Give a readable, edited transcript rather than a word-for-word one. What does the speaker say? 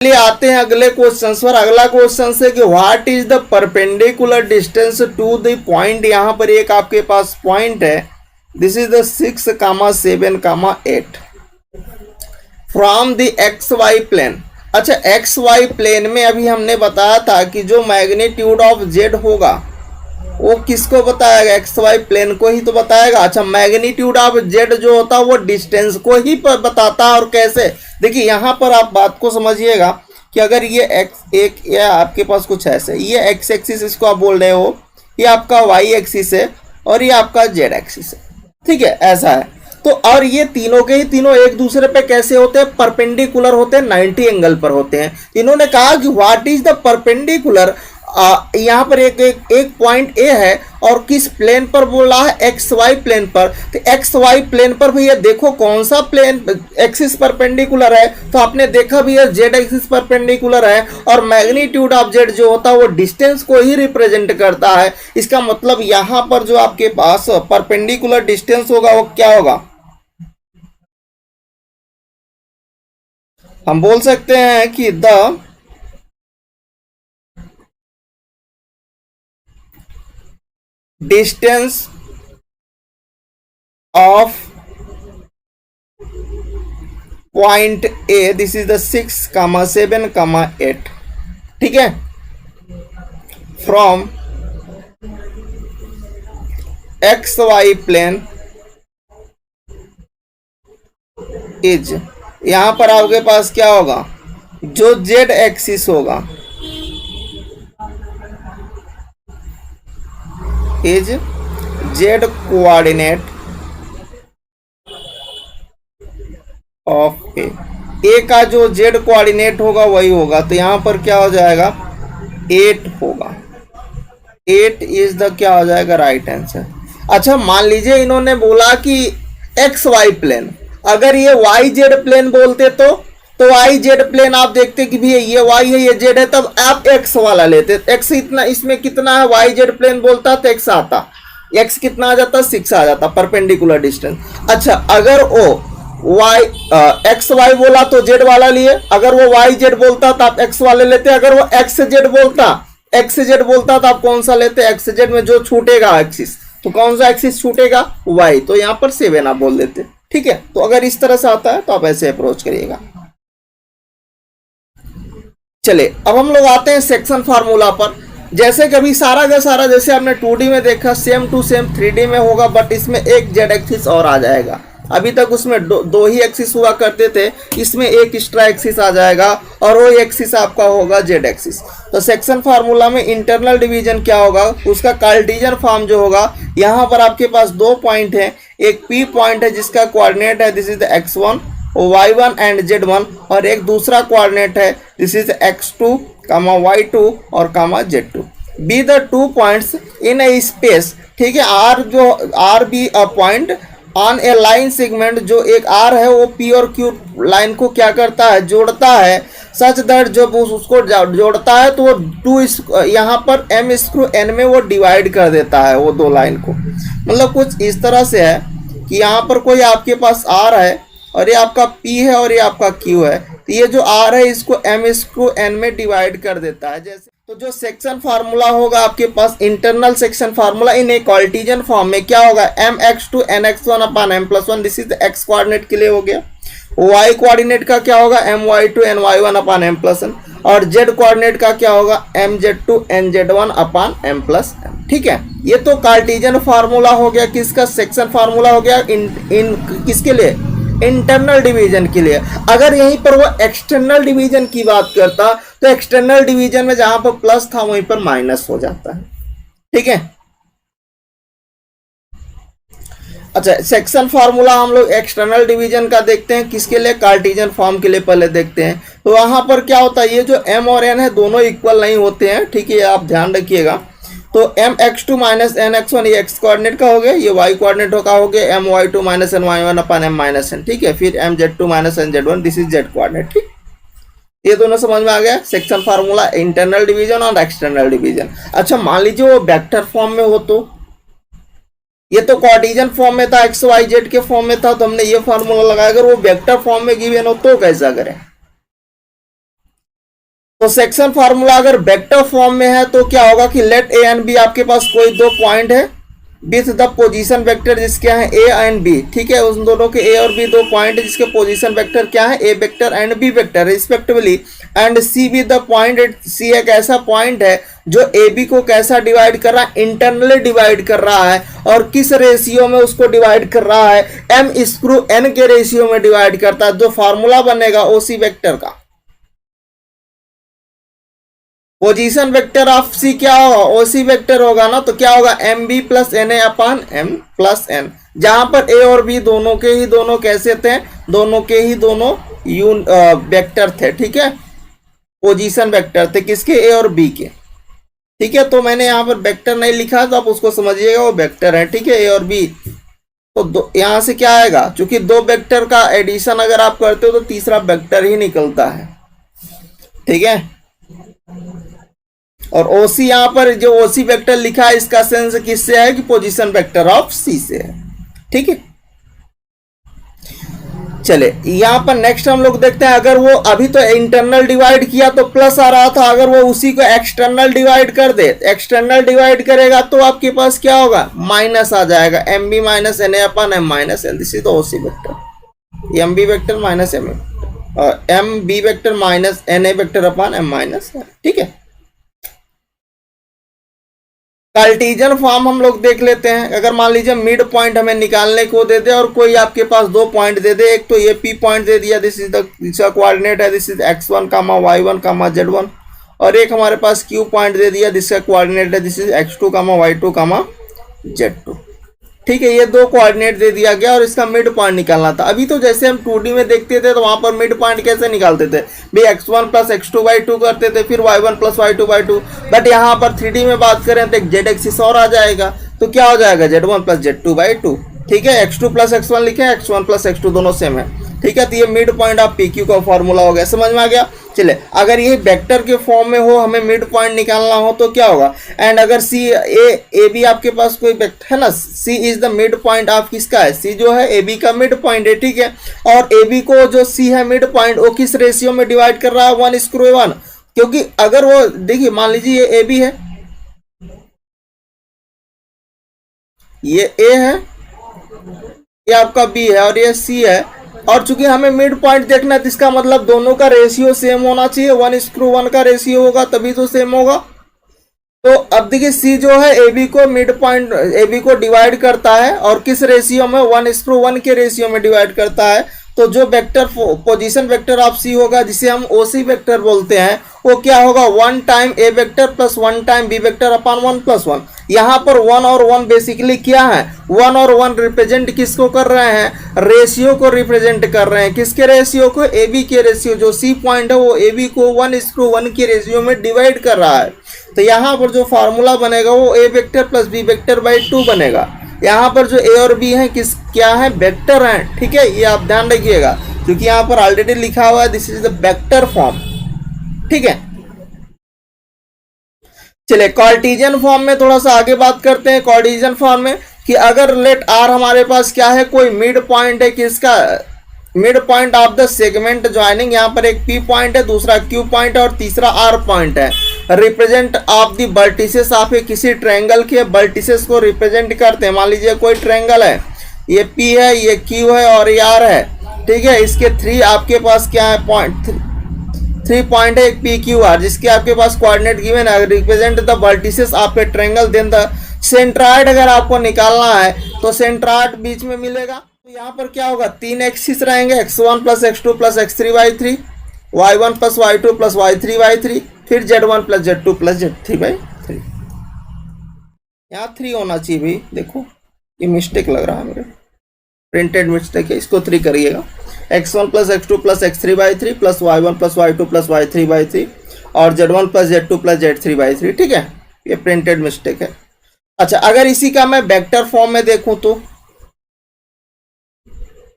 चलिए आते हैं अगले क्वेश्चन पर। अगला क्वेश्चन है कि what is the perpendicular distance to the point. यहाँ पर एक आपके पास पॉइंट है, this is the 6,7,8 from the X Y plane. अच्छा, एक्स वाई प्लेन में अभी हमने बताया था कि जो मैग्नीट्यूड ऑफ जेड होगा वो किसको बताएगा, एक्स वाई प्लेन को ही तो बताएगा। अच्छा, मैग्नीट्यूड ऑफ जेड जो होता है वो डिस्टेंस को ही बताता है। और कैसे, देखिए यहाँ पर आप बात को समझिएगा कि अगर ये एक्स एक या आपके पास कुछ ऐसे, ये एक्स एक्सिस इसको आप बोल रहे हो, ये आपका वाई एक्सिस है और ये आपका जेड एक्सिस है, ठीक है, ऐसा है। तो और ये तीनों के ही तीनों एक दूसरे पे कैसे होते हैं, परपेंडिकुलर होते हैं, 90 एंगल पर होते हैं। इन्होंने कहा कि व्हाट इज द परपेंडिकुलर, यहाँ पर एक पॉइंट ए है और किस प्लेन पर बोल रहा है, एक्स वाई प्लेन पर। तो एक्स वाई प्लेन पर भैया देखो कौन सा प्लेन एक्सिस परपेंडिकुलर है, तो आपने देखा भैया जेड एक्सिस परपेंडिकुलर है। और मैग्नीट्यूड ऑफ जेड जो होता है वो डिस्टेंस को ही रिप्रेजेंट करता है। इसका मतलब यहाँ पर जो आपके पास परपेंडिकुलर डिस्टेंस होगा वो क्या होगा, हम बोल सकते हैं कि the distance of point A, this is the 6,7,8, ठीक है, from X Y plane is, यहां पर आपके पास क्या होगा, जो जेड एक्सिस होगा is Z coordinate of A का जो जेड कोऑर्डिनेट होगा वही होगा। तो यहां पर क्या हो जाएगा, 8 होगा। 8 इज द क्या हो जाएगा, राइट आंसर। अच्छा, मान लीजिए इन्होंने बोला कि एक्स वाई प्लेन, अगर ये वाई जेड प्लेन बोलते तो वाई जेड प्लेन आप देखते कि भैया ये वाई है ये जेड है, तब आप एक्स वाला लेते। एक्स इतना, इसमें कितना है, वाई जेड प्लेन बोलता तो एक्स आता, एक्स कितना आ जाता, 6 आ जाता, परपेंडिकुलर डिस्टेंस। अच्छा, अगर वो वाई एक्स वाई बोला तो जेड वाला लिए, अगर वो वाई जेड बोलता तो आप एक्स वाले लेते, अगर वो एक्स जेड बोलता तो आप कौन सा लेते, एक्स जेड में जो छूटेगा एक्सिस, तो कौन सा एक्सिस छूटेगा, वाई, तो यहाँ पर 7 आप बोल देते, ठीक है। तो अगर इस तरह से आता है तो आप ऐसे अप्रोच करिएगा। चले अब हम लोग आते हैं सेक्शन फार्मूला पर। जैसे कभी सारा का सारा जैसे आपने 2D में देखा सेम टू सेम 3D में होगा, बट इसमें एक जेड एक्सिस और आ जाएगा। अभी तक उसमें दो ही एक्सिस हुआ करते थे, इसमें एक एक्स्ट्रा एक्सिस आ जाएगा और वो एक्सिस आपका होगा जेड एक्सिस। तो सेक्शन फार्मूला में इंटरनल डिवीजन क्या होगा, उसका कार्टेशियन फॉर्म जो होगा, यहाँ पर आपके पास 2 पॉइंट है, एक पी पॉइंट है जिसका कोऑर्डिनेट है this is the x1 y1 and z1, और एक दूसरा कोऑर्डिनेट है दिस इज x2, y2 और z2। Be the 2 points in A space, ठीक है। आर जो R be a point on A line segment, जो एक आर है वो पी और क्यू लाइन को क्या करता है, जोड़ता है, सच दैट जब उसको जोड़ता है तो वो 2 यहाँ पर m स्क्रू n में वो डिवाइड कर देता है वो 2 लाइन को। मतलब कुछ इस तरह से है कि यहाँ पर कोई आपके पास आर है और ये आपका P है और ये आपका Q है, तो ये जो R है इसको M स्क्रू N में डिवाइड कर देता है। जैसे तो जो सेक्शन फार्मूला होगा आपके पास, internal section formula in a Cartesian form में क्या होगा, mx2 nx1 upon m+1, this is x coordinate के लिए हो गया। y कोऑर्डिनेट का क्या होगा, my2 ny1 अपॉन m+1, और z कोऑर्डिनेट का क्या होगा, mz2 nz1 अपॉन m+m, ठीक है। ये तो कार्टेशियन फार्मूला हो गया, किसका, सेक्शन फार्मूला हो गया इन किसके लिए, इंटरनल डिवीजन के लिए। अगर यहीं पर वो एक्सटर्नल डिवीजन की बात करता तो एक्सटर्नल डिवीजन में जहां पर प्लस था वहीं पर माइनस हो जाता है, ठीक है। अच्छा, सेक्शन फार्मूला हम लोग एक्सटर्नल डिवीजन का देखते हैं, किसके लिए, कार्टेशियन फॉर्म के लिए पहले देखते हैं। तो वहां पर क्या होता है, ये जो m और n है दोनों इक्वल नहीं होते हैं, ठीक है, आप ध्यान रखिएगा। तो mx2 माइनस nx1 ये x कोऑर्डिनेट का हो गया, ये y कोऑर्डिनेट का हो गया my2 माइनस ny1 अपन m माइनस n, ठीक है। फिर mz2 minus nz1 this is z coordinate, ठीक। ये दोनों समझ में आ गया, सेक्शन फार्मूला इंटरनल डिवीजन और एक्सटर्नल डिवीजन। अच्छा, मान लीजिए वो वेक्टर फॉर्म में हो, तो ये तो कार्टेशियन फॉर्म में था, एक्स वाई जेड के फॉर्म में था, तो हमने ये फार्मूला लगाया। अगर वो वेक्टर फॉर्म में गिवन हो तो कैसा करें, तो सेक्शन फार्मूला अगर वेक्टर फॉर्म में है तो क्या होगा कि लेट ए एंड बी, आपके पास कोई दो पॉइंट है विथ द पोजीशन वेक्टर जिसके हैं ए एंड बी, ठीक है, उन दोनों के ए और बी दो पॉइंट है जिसके पोजीशन वेक्टर क्या है, A vector and B vector respectively, and C भी द पॉइंट, सी एक ऐसा पॉइंट है जो ए बी को कैसा डिवाइड कर रहा है, इंटरनली डिवाइड कर रहा है, और किस रेशियो में उसको डिवाइड कर रहा है, एम स्क्रू एन के रेशियो में डिवाइड करता है। जो फार्मूला बनेगा ओसी वेक्टर का, पोजीशन वेक्टर ऑफ सी क्या होगा, ओसी वेक्टर होगा ना, तो क्या होगा, M B plus N A upon M plus N, जहां पर ए और बी दोनों के ही दोनों कैसे थे, दोनों के ही दोनों वेक्टर थे, ठीक है, पोजीशन वेक्टर थे किसके, ए और बी के, ठीक है। तो मैंने यहाँ पर वेक्टर नहीं लिखा तो आप उसको समझिएगा वो वेक्टर है, ठीक है, ए और बी। तो यहां से क्या आएगा, क्योंकि दो वेक्टर का एडिशन अगर आप करते हो तो तीसरा वेक्टर ही निकलता है, ठीक है। और ओसी यहां पर जो ओसी वेक्टर लिखा है इसका सेंस किससे है कि पोजीशन वेक्टर ऑफ सी से है, ठीक है। चले यहां पर नेक्स्ट हम लोग देखते हैं, अगर वो अभी तो इंटरनल डिवाइड किया तो प्लस आ रहा था, अगर वो उसी को एक्सटर्नल डिवाइड कर दे, एक्सटर्नल डिवाइड करेगा तो आपके पास क्या होगा, माइनस आ जाएगा, M B minus N A upon M minus N, this is the OC vector, M B vector minus M और M B vector minus N A vector upon M minus N, ठीक है। Cartesian form हम लोग देख लेते हैं। अगर मान लीजिए मिड पॉइंट हमें निकालने को दे दे और कोई आपके पास दो पॉइंट दे दे, एक तो ये पी पॉइंट दे दिया, दिस इज द इसका कोऑर्डिनेट है, this is x1 y1 z1, और एक हमारे पास क्यू पॉइंट दे दिया जिसका कोऑर्डिनेट है, this is x2 y2 z2, ठीक है। ये दो कोऑर्डिनेट दे दिया गया और इसका मिड पॉइंट निकालना था। अभी तो जैसे हम 2D में देखते थे तो वहां पर मिड पॉइंट कैसे निकालते थे भाई, x1 प्लस x2 y2 करते थे, फिर y1 plus y2 y2, but यहाँ पर 3D में बात करें तो एक z एक्सिस और आ जाएगा, तो क्या हो जाएगा, z1 प्लस z2 y2, ठीक है। x2 प्लस x1 लिखे, x1 प्लस x2 दोनों सेम है, ठीक है। तो ये मिड पॉइंट ऑफ PQ का फॉर्मूला हो गया, समझ में आ गया। चले अगर ये वेक्टर के फॉर्म में हो, हमें मिड पॉइंट निकालना हो तो क्या होगा, एंड अगर सी ए बी आपके पास कोई वेक्टर है ना, C is the mid point of किसका है, सी जो है ए बी का मिड पॉइंट है, ठीक है। और ए बी को जो सी है मिड पॉइंट वो किस रेशियो में डिवाइड कर रहा है, 1:1, क्योंकि अगर वो देखिए मान लीजिए ये ए बी है, ये ए है, ये आपका बी है और ये सी है, और चूंकि हमें मिड पॉइंट देखना है तो इसका मतलब दोनों का रेशियो सेम होना चाहिए, 1:1 का रेशियो होगा तभी तो सेम होगा। तो अब देखिए सी जो है ए बी को मिड पॉइंट, ए बी को डिवाइड करता है और किस रेशियो में, 1:1 के रेशियो में डिवाइड करता है। तो जो वेक्टर पोजीशन वेक्टर ऑफ सी होगा जिसे हम ओसी वेक्टर बोलते हैं, वो क्या होगा, 1 time A vector plus 1 time B vector upon 1+1। यहाँ पर 1 और 1 बेसिकली क्या है, 1 और 1 रिप्रेजेंट किसको कर रहे हैं, रेशियो को रिप्रेजेंट कर रहे हैं, किसके रेशियो को, ए बी के रेशियो, जो सी पॉइंट है वो ए बी को 1:1 के रेशियो में डिवाइड कर रहा है। तो यहाँ पर जो फार्मूला बनेगा वो A vector plus B vector by 2 बनेगा। यहाँ पर जो ए और बी है किस क्या है, वेक्टर हैं, ठीक है, ये आप ध्यान रखिएगा क्योंकि यहाँ पर ऑलरेडी लिखा हुआ है this is the vector form, ठीक है। चलिए कार्टेशियन फॉर्म में थोड़ा सा आगे बात करते हैं। कार्टेशियन फॉर्म में कि अगर लेट आर हमारे पास क्या है, कोई मिड पॉइंट है, किसका, mid point of the segment joining, यहाँ पर एक पी पॉइंट है, दूसरा क्यू पॉइंट है और तीसरा आर पॉइंट है, represent of the vertices of किसी ट्रायंगल के वर्टिसेस को रिप्रेजेंट करते हैं। मान लीजिए कोई ट्रायंगल है, ये पी है, ये क्यू है और ये आर है, ठीक है। इसके 3 आपके पास क्या है, पॉइंट 3 पॉइंट है, एक पी क्यू आर, जिसके आपके पास कोऑर्डिनेट गिवन है, represent the vertices of a triangle, then the centroid अगर आपको निकालना है तो सेंट्रॉइड बीच में मिलेगा। तो यहाँ पर क्या होगा, 3 एक्सिस रहेंगे, x1 plus x2 plus x3 y3, y1 plus y2 plus y3 y3, फिर z1 plus z2 plus z3 y3। यहाँ 3 होना चाहिए भाई, देखो ये मिस्टेक लग रहा है मेरे, प्रिंटेड मिस्टेक है, इसको 3 करिएगा, x1 plus x2 plus x3 y3 plus y1 plus y2 plus y3 y3 और z1 plus z2 plus z3 y3, ठीक है, ये प्रिंटेड मिस्टेक है। अच्छा अगर इसी का मैं वेक्टर फॉर्म में देखूं तो